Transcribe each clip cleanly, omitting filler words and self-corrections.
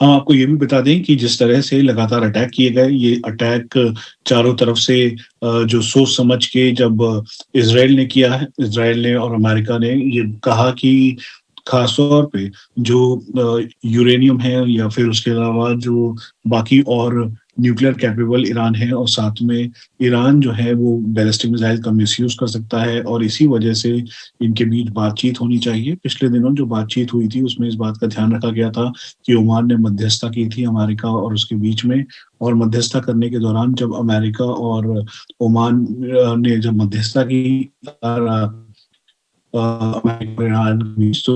हम आपको ये भी बता दें कि जिस तरह से लगातार अटैक किए गए, ये अटैक चारों तरफ से जो सोच समझ के जब इज़राइल ने किया है, इज़राइल ने और अमेरिका ने ये कहा कि ख़ास तौर पे जो यूरेनियम है या फिर उसके अलावा जो बाकी और न्यूक्लियर कैपेबल ईरान है और साथ में ईरान जो है वो बैलिस्टिक मिसाइल का मिसयूज़ कर सकता है और इसी वजह से इनके बीच बातचीत होनी चाहिए। पिछले दिनों जो बातचीत हुई थी उसमें इस बात का ध्यान रखा गया था कि ओमान ने मध्यस्थता की थी अमेरिका और उसके बीच में और मध्यस्थता करने के दौरान जब अमेरिका और ओमान ने जब मध्यस्थता की अमेरिका और ईरान के बीच तो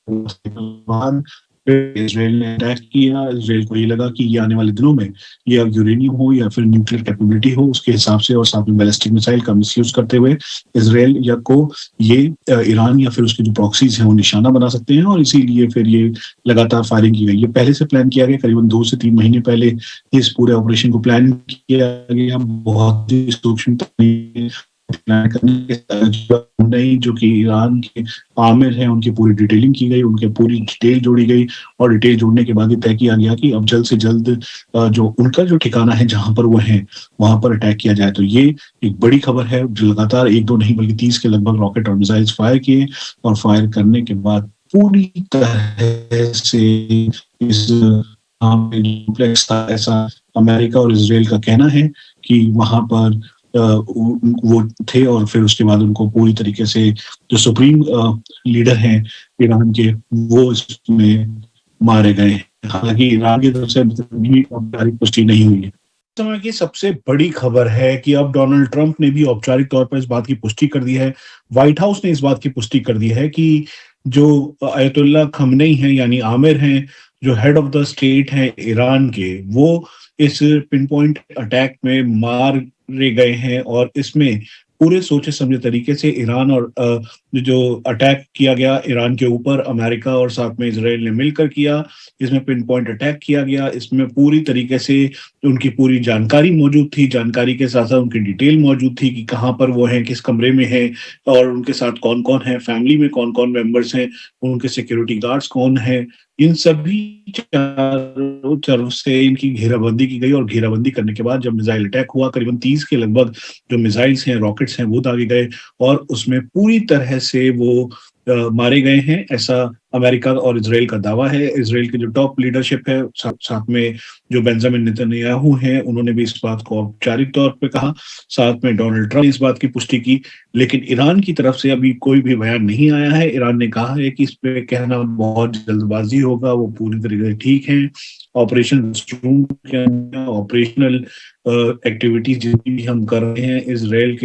उसके बाद फिर इज़राइल ने अटैक किया। इज़राइल को ये लगा कि ये आने वाले दिनों में ये अब यूरेनियम हो या फिर न्यूक्लियर कैपेबिलिटी हो उसके हिसाब से और साथ में बैलिस्टिक मिसाइल का मिसयूज़ करते हुए इज़राइल या को ये ईरान या फिर उसके जो प्रॉक्सीज़ हैं वो निशाना बना सकते हैं और इसीलिए फिर ये लगातार फायरिंग की गई। ये पहले से प्लान किया गया, करीबन 2 से 3 महीने पहले इस पूरे ऑपरेशन को प्लान किया गया। बहुत ही सूक्ष्म तरीके प्लान करने के साथ नहीं जो कि ईरान के आमिर हैं उनकी पूरी डिटेलिंग की गई, उनकी पूरी डिटेल जोड़ी गई और डिटेल जोड़ने के बाद ये तय किया गया कि अब जल्द से जल्द जो उनका जो ठिकाना है जहाँ पर वो हैं, वहाँ पर अटैक किया जाए। तो ये एक बड़ी खबर है जो लगातार 1-2 नहीं बल्कि 30 के लगभग रॉकेट और मिसाइल्स फायर किए और फायर करने के बाद पूरी तरह से इस कॉम्प्लेक्स था ऐसा अमेरिका और इज़राइल का कहना है कि वहाँ पर वो थे और फिर उसके बाद उनको पूरी तरीके से जो सुप्रीम लीडर हैं ईरान के वो इसमें मारे गए हैं। हालांकि ईरान की तरफ से अभी तक भी औपचारिक पुष्टि नहीं हुई है। समय की सबसे बड़ी खबर है कि अब डोनाल्ड ट्रंप ने भी औपचारिक तौर पर इस बात की पुष्टि कर दी है। व्हाइट हाउस ने इस बात की पुष्टि कर दी है कि जो अयतुल्ला खमनेई हैं यानी आमिर हैं, जो हेड ऑफ द स्टेट हैं ईरान के, वो इस पिन पॉइंट अटैक में मारे गए हैं और इसमें पूरे सोचे समझे तरीके से ईरान और जो अटैक किया गया ईरान के ऊपर अमेरिका और साथ में इज़राइल ने मिलकर किया। इसमें पिन पॉइंट अटैक किया गया। इसमें पूरी तरीके से उनकी पूरी जानकारी मौजूद थी। जानकारी के साथ-साथ उनकी डिटेल मौजूद थी कि कहाँ पर वो हैं, किस कमरे में हैं और उनके साथ कौन-कौन है, फैमिली में कौन-कौन मेंबर्स हैं, उनके सिक्योरिटी गार्ड्स कौन हैं। इन सभी चारों तरफ से इनकी घेराबंदी की गई और घेराबंदी करने के बाद जब मिसाइल अटैक हुआ, करीबन 30 के लगभग जो मिसाइल्स हैं, रॉकेट्स हैं, वो दागे गए और उसमें पूरी तरह से वो मारे गए हैं, ऐसा अमेरिका और इज़राइल का दावा है। इज़राइल की जो टॉप लीडरशिप है, साथ में जो बेंजामिन नेतन्याहू हैं, उन्होंने भी इस बात को औपचारिक तौर पे कहा। साथ में डोनाल्ड ट्रंप ने इस बात की पुष्टि की, लेकिन ईरान की तरफ से अभी कोई भी बयान नहीं आया है। ईरान ने कहा है कि इस पे कहना बहुत जल्दबाजी होगा, वो पूरी तरीके से ठीक है। ऑपरेशन रूम के अंदर ऑपरेशनल एक्टिविटीज जितनी भी हम कर रहे हैं इज़राइल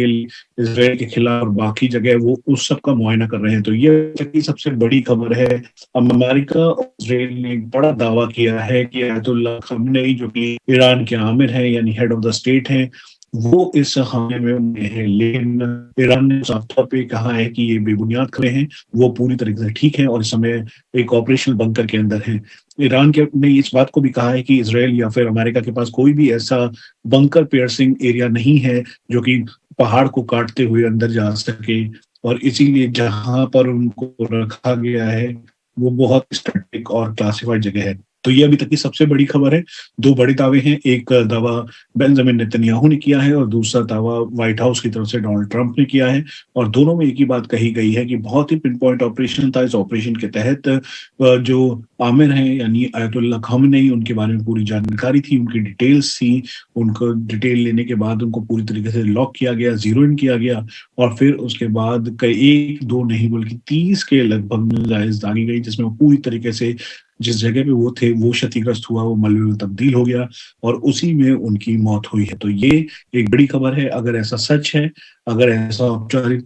के खिलाफ और बाकी जगह वो उस सब का मुआयना कर रहे हैं। तो ये सबसे बड़ी खबर है। अमेरिका और इज़राइल ने एक बड़ा दावा किया है कि अयतुल्ला खamenei जो कि ईरान के आमिर हैं यानी हेड ऑफ द स्टेट हैं, वो इस हमले में हैं। लेकिन ईरान ने साफ तौर पे कहा है कि ये बेबुनियाद खबरें हैं, वो पूरी तरीके से ठीक है और इस समय एक ऑपरेशनल बंकर के अंदर है। ईरान के ने इस बात को भी कहा है कि इज़राइल या फिर अमेरिका के पास कोई भी ऐसा बंकर पियर्सिंग एरिया नहीं है जो कि पहाड़ को काटते हुए अंदर जा सके और इसीलिए जहाँ पर उनको रखा गया है वो बहुत स्ट्रैटेजिक और क्लासिफाइड जगह है। तो ये अभी तक की सबसे बड़ी खबर है। 2 बड़े दावे हैं, एक दावा बेंजामिन नेतन्याहू ने किया है और दूसरा दावा व्हाइट हाउस की तरफ से डोनाल्ड ट्रंप ने किया है और दोनों में एक ही बात कही गई है कि बहुत ही पिन पॉइंट ऑपरेशन था। इस ऑपरेशन के तहत जो आमिर हैं यानी अयतुल्ला खamenei उनके बारे में पूरी जानकारी थी, उनकी डिटेल्स थी, उनको डिटेल लेने के बाद उनको पूरी तरीके से लॉक किया गया, ज़ीरो इन किया गया और फिर उसके बाद कई 1-2 नहीं बल्कि 30 के लगभग मिसाइल्स दागी गई जिसमें पूरी तरीके से जिस जगह पे वो थे वो क्षतिग्रस्त हुआ, वो मलबे में तब्दील हो गया और उसी में उनकी मौत हुई है। तो ये एक बड़ी खबर है। अगर ऐसा सच है, अगर ऐसा औपचारिक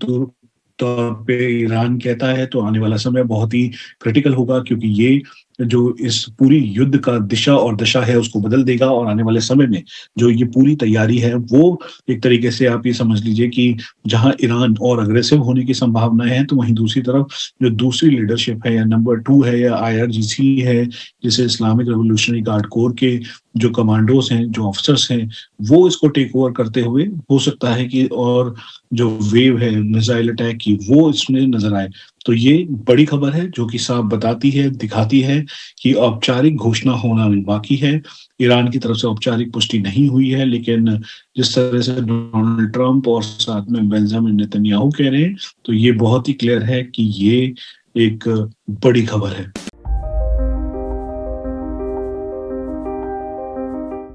तौर पे ईरान कहता है तो आने वाला समय बहुत ही क्रिटिकल होगा क्योंकि ये जो इस पूरी युद्ध का दिशा और दशा है उसको बदल देगा और आने वाले समय में जो ये पूरी तैयारी है वो एक तरीके से आप ये समझ लीजिए कि जहां ईरान और अग्रेसिव होने की संभावनाएं हैं तो वहीं दूसरी तरफ जो दूसरी लीडरशिप है या नंबर 2 है या IRGC है, जिसे इस्लामिक रिवॉल्यूशनरी गार्ड कोर के जो कमांडोज हैं, जो ऑफिसर्स हैं, वो इसको टेक ओवर करते हुए हो सकता है कि और जो वेव है मिसाइल अटैक की वो इसमें नजर आए। तो ये बड़ी खबर है जो कि साफ बताती है, दिखाती है कि औपचारिक घोषणा होना अभी बाकी है। ईरान की तरफ से औपचारिक पुष्टि नहीं हुई है, लेकिन जिस तरह से डोनाल्ड ट्रंप और साथ में बेंजामिन नेतन्याहू कह रहे हैं, तो ये बहुत ही क्लियर है कि ये एक बड़ी खबर है।